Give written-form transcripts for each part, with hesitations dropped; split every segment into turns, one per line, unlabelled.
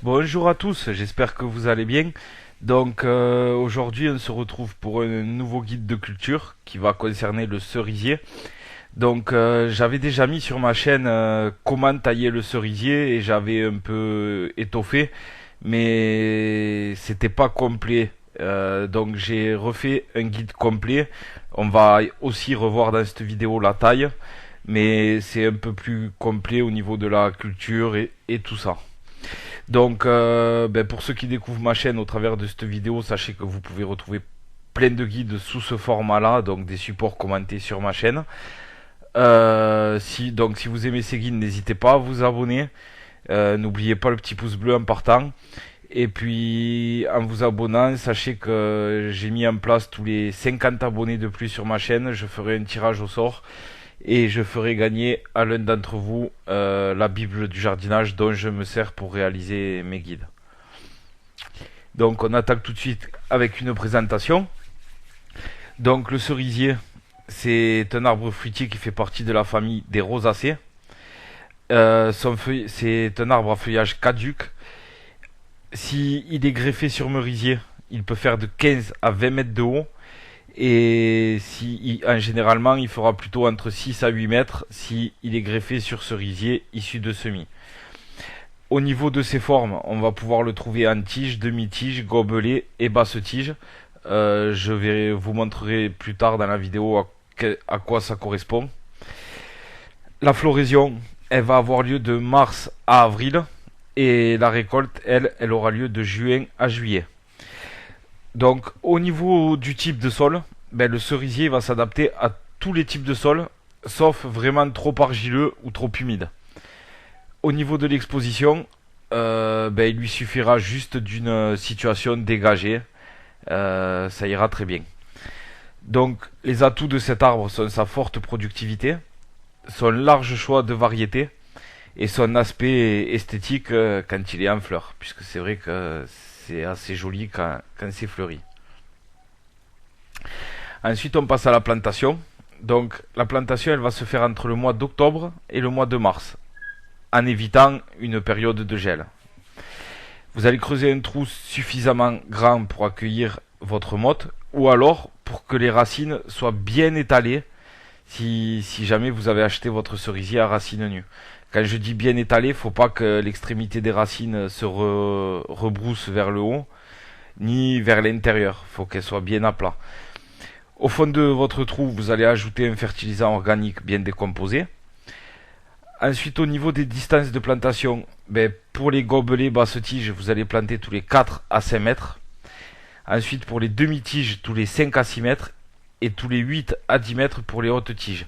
Bonjour à tous, j'espère que vous allez bien. Donc aujourd'hui on se retrouve pour un nouveau guide de culture qui va concerner le cerisier. Donc j'avais déjà mis sur ma chaîne comment tailler le cerisier et j'avais un peu étoffé, mais c'était pas complet. Donc j'ai refait un guide complet. On va aussi revoir dans cette vidéo la taille, mais c'est un peu plus complet au niveau de la culture et tout ça. Donc, pour ceux qui découvrent ma chaîne au travers de cette vidéo, sachez que vous pouvez retrouver plein de guides sous ce format-là, donc des supports commentés sur ma chaîne. Si vous aimez ces guides, n'hésitez pas à vous abonner. N'oubliez pas le petit pouce bleu en partant. Et puis, en vous abonnant, sachez que j'ai mis en place tous les 50 abonnés de plus sur ma chaîne. Je ferai un tirage au sort et je ferai gagner à l'un d'entre vous la Bible du jardinage dont je me sers pour réaliser mes guides. Donc on attaque tout de suite avec une présentation. Donc le cerisier, c'est un arbre fruitier qui fait partie de la famille des rosacées. C'est un arbre à feuillage caduc. S'il est greffé sur merisier, il peut faire de 15 à 20 mètres de haut. Et généralement, il fera plutôt entre 6 à 8 mètres si il est greffé sur cerisier issu de semis. Au niveau de ses formes, on va pouvoir le trouver en tige, demi-tige, gobelet et basse tige. Je vous montrerai plus tard dans la vidéo à quoi ça correspond. La floraison, elle va avoir lieu de mars à avril. Et la récolte, elle aura lieu de juin à juillet. Donc au niveau du type de sol, le cerisier va s'adapter à tous les types de sol, sauf vraiment trop argileux ou trop humide. Au niveau de l'exposition, il lui suffira juste d'une situation dégagée, ça ira très bien. Donc les atouts de cet arbre sont sa forte productivité, son large choix de variétés et son aspect esthétique quand il est en fleurs, puisque c'est vrai que c'est assez joli quand c'est fleuri. Ensuite, on passe à la plantation. Donc, la plantation, elle va se faire entre le mois d'octobre et le mois de mars, en évitant une période de gel. Vous allez creuser un trou suffisamment grand pour accueillir votre motte, ou alors pour que les racines soient bien étalées, si jamais vous avez acheté votre cerisier à racines nues. Quand je dis bien étalé, faut pas que l'extrémité des racines se rebrousse vers le haut, ni vers l'intérieur. Faut qu'elle soit bien à plat. Au fond de votre trou, vous allez ajouter un fertilisant organique bien décomposé. Ensuite, au niveau des distances de plantation, pour les gobelets basse tige, vous allez planter tous les 4 à 5 mètres. Ensuite, pour les demi-tiges, tous les 5 à 6 mètres. Et tous les 8 à 10 mètres pour les hautes tiges.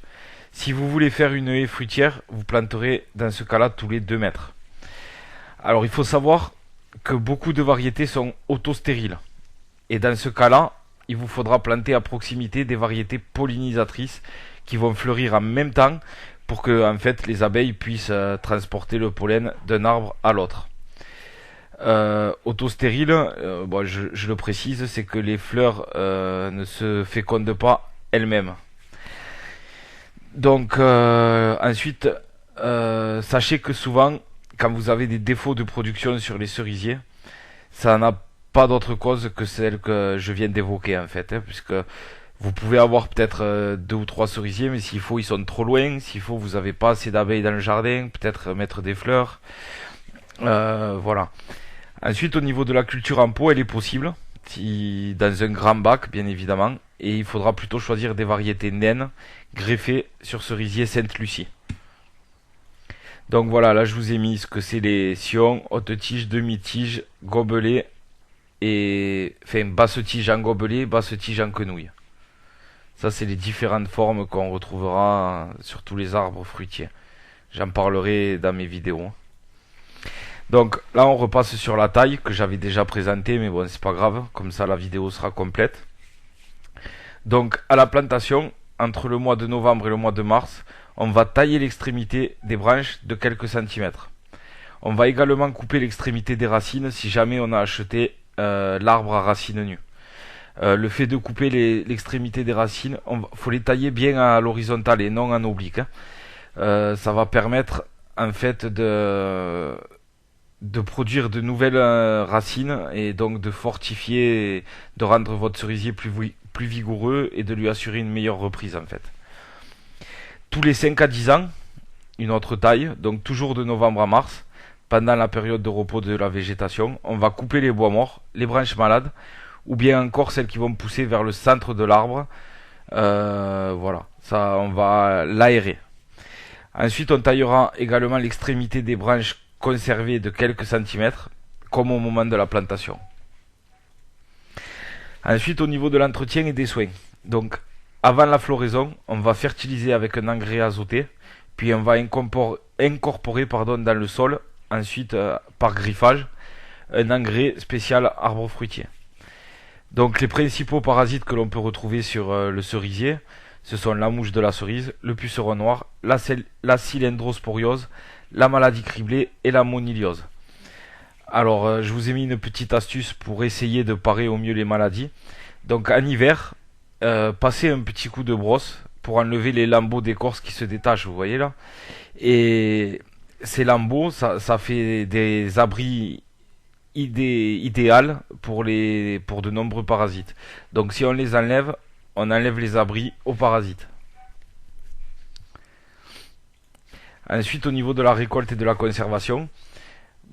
Si vous voulez faire une haie fruitière, vous planterez dans ce cas-là tous les 2 mètres. Alors il faut savoir que beaucoup de variétés sont autostériles. Et dans ce cas-là, il vous faudra planter à proximité des variétés pollinisatrices qui vont fleurir en même temps pour que en fait, les abeilles puissent transporter le pollen d'un arbre à l'autre. Autostérile, je le précise, c'est que les fleurs ne se fécondent pas elles-mêmes. Donc ensuite, sachez que souvent, quand vous avez des défauts de production sur les cerisiers, ça n'a pas d'autre cause que celle que je viens d'évoquer en fait, puisque vous pouvez avoir peut-être 2 ou 3 cerisiers, mais s'il faut, ils sont trop loin. S'il faut, vous n'avez pas assez d'abeilles dans le jardin, peut-être mettre des fleurs. Voilà. Ensuite, au niveau de la culture en pot, elle est possible, dans un grand bac, bien évidemment, et il faudra plutôt choisir des variétés naines greffées sur cerisier Sainte-Lucie. Donc voilà, là je vous ai mis ce que c'est les sions, haute tige, demi-tige, gobelet, basse tige en gobelet, basse tige en quenouille. Ça, c'est les différentes formes qu'on retrouvera sur tous les arbres fruitiers. J'en parlerai dans mes vidéos. Donc là on repasse sur la taille que j'avais déjà présentée, mais bon c'est pas grave, comme ça la vidéo sera complète. Donc à la plantation, entre le mois de novembre et le mois de mars, on va tailler l'extrémité des branches de quelques centimètres. On va également couper l'extrémité des racines si jamais on a acheté l'arbre à racines nues. Le fait de couper l'extrémité des racines, faut les tailler bien à l'horizontale et non en oblique. Ça va permettre en fait de produire de nouvelles racines et donc de fortifier, de rendre votre cerisier plus vigoureux et de lui assurer une meilleure reprise en fait. Tous les 5 à 10 ans, une autre taille, donc toujours de novembre à mars, pendant la période de repos de la végétation, on va couper les bois morts, les branches malades, ou bien encore celles qui vont pousser vers le centre de l'arbre. Voilà, ça on va l'aérer. Ensuite, on taillera également l'extrémité des branches conservées de quelques centimètres, comme au moment de la plantation. Ensuite, au niveau de l'entretien et des soins. Donc, avant la floraison, on va fertiliser avec un engrais azoté, puis on va incorporer dans le sol, ensuite par griffage, un engrais spécial arbre fruitier. Donc les principaux parasites que l'on peut retrouver sur le cerisier, ce sont la mouche de la cerise, le puceron noir, la cylindrosporiose, la maladie criblée et la moniliose. Alors je vous ai mis une petite astuce pour essayer de parer au mieux les maladies. Donc en hiver, passez un petit coup de brosse pour enlever les lambeaux d'écorce qui se détachent, vous voyez là. Et ces lambeaux, ça fait des abris idéal pour de nombreux parasites. Donc si on les enlève, on enlève les abris aux parasites. Ensuite, au niveau de la récolte et de la conservation,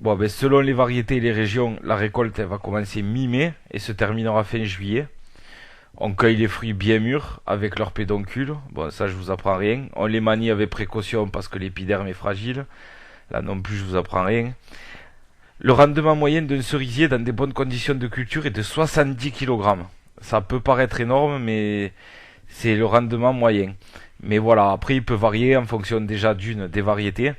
selon les variétés et les régions, la récolte elle va commencer mi-mai et se terminera fin juillet. On cueille les fruits bien mûrs avec leur pédoncule. Bon, ça je vous apprends rien. On les manie avec précaution parce que l'épiderme est fragile. Là non plus je vous apprends rien. Le rendement moyen d'un cerisier dans des bonnes conditions de culture est de 70 kg. Ça peut paraître énorme, mais c'est le rendement moyen. Mais voilà, après il peut varier en fonction déjà des variétés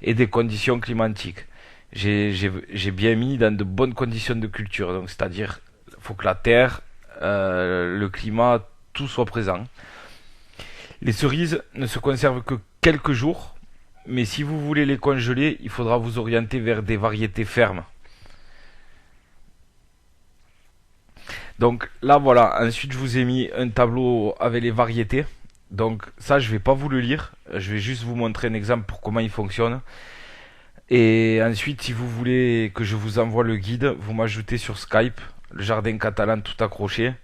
et des conditions climatiques. J'ai bien mis dans de bonnes conditions de culture, donc c'est-à-dire faut que la terre, le climat, tout soit présent. Les cerises ne se conservent que quelques jours, mais si vous voulez les congeler, il faudra vous orienter vers des variétés fermes. Donc là voilà, ensuite je vous ai mis un tableau avec les variétés. Donc ça je vais pas vous le lire, je vais juste vous montrer un exemple pour comment il fonctionne. Et ensuite si vous voulez que je vous envoie le guide, vous m'ajoutez sur Skype, le jardin catalan tout accroché.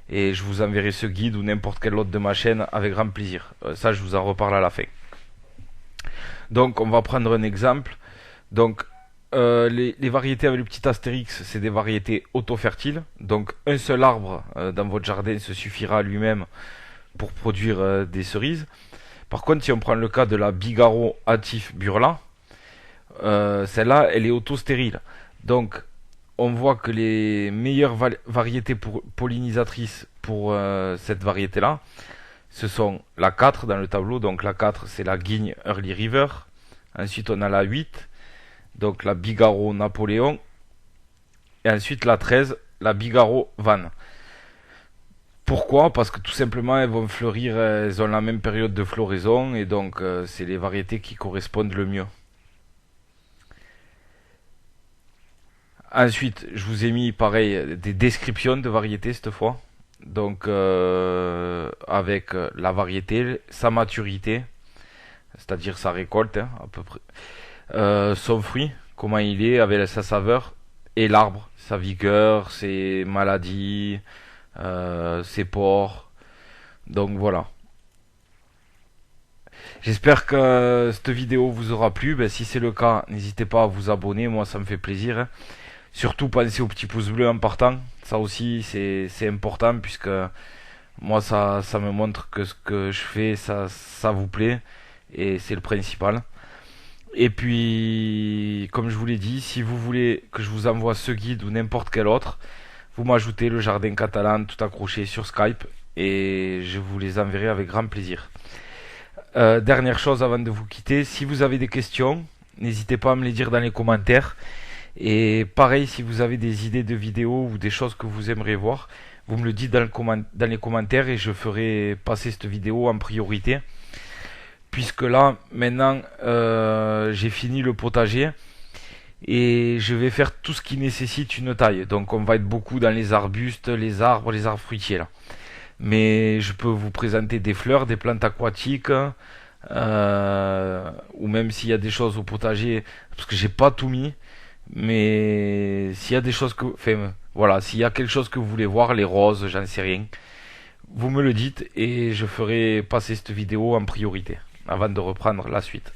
Et je vous enverrai ce guide ou n'importe quel autre de ma chaîne avec grand plaisir. Ça je vous en reparle à la fin. Donc on va prendre un exemple. Donc les variétés avec le petit astérix, c'est des variétés auto-fertiles. Donc un seul arbre dans votre jardin se suffira lui-même pour produire des cerises. Par contre, si on prend le cas de la Bigarro Atif Burla, celle-là, elle est auto-stérile. Donc on voit que les meilleures variétés pollinisatrices pour cette variété-là, ce sont la 4 dans le tableau. Donc la 4, c'est la Guigne Early River. Ensuite, on a la 8, donc la Bigarro Napoléon. Et ensuite, la 13, la Bigarro Van. Pourquoi? Parce que tout simplement, elles vont fleurir, elles ont la même période de floraison. Et donc, c'est les variétés qui correspondent le mieux. Ensuite, je vous ai mis, pareil, des descriptions de variétés cette fois. Donc, avec la variété, sa maturité, c'est-à-dire sa récolte, hein, à peu près. Son fruit, comment il est, avec sa saveur, et l'arbre, sa vigueur, ses maladies, ses pores. Donc voilà. J'espère que cette vidéo vous aura plu. Ben, si c'est le cas, n'hésitez pas à vous abonner, moi ça me fait plaisir, hein. Surtout pensez au petit pouce bleu en partant, ça aussi c'est important puisque moi ça me montre que ce que je fais ça vous plaît et c'est le principal. Et puis comme je vous l'ai dit, si vous voulez que je vous envoie ce guide ou n'importe quel autre, vous m'ajoutez le jardin catalan tout accroché sur Skype et je vous les enverrai avec grand plaisir. Dernière chose avant de vous quitter, si vous avez des questions, n'hésitez pas à me les dire dans les commentaires. Et pareil, si vous avez des idées de vidéos ou des choses que vous aimeriez voir, vous me le dites dans les commentaires et je ferai passer cette vidéo en priorité. Puisque là, maintenant, j'ai fini le potager et je vais faire tout ce qui nécessite une taille. Donc on va être beaucoup dans les arbustes, les arbres fruitiers là. Mais je peux vous présenter des fleurs, des plantes aquatiques, ou même s'il y a des choses au potager, parce que j'ai pas tout mis. Mais s'il y a des choses que, enfin, voilà, s'il y a quelque chose que vous voulez voir, les roses, j'en sais rien, vous me le dites et je ferai passer cette vidéo en priorité avant de reprendre la suite.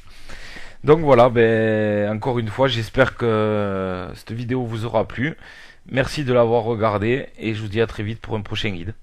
Donc voilà, ben, encore une fois, j'espère que cette vidéo vous aura plu. Merci de l'avoir regardé et je vous dis à très vite pour un prochain guide.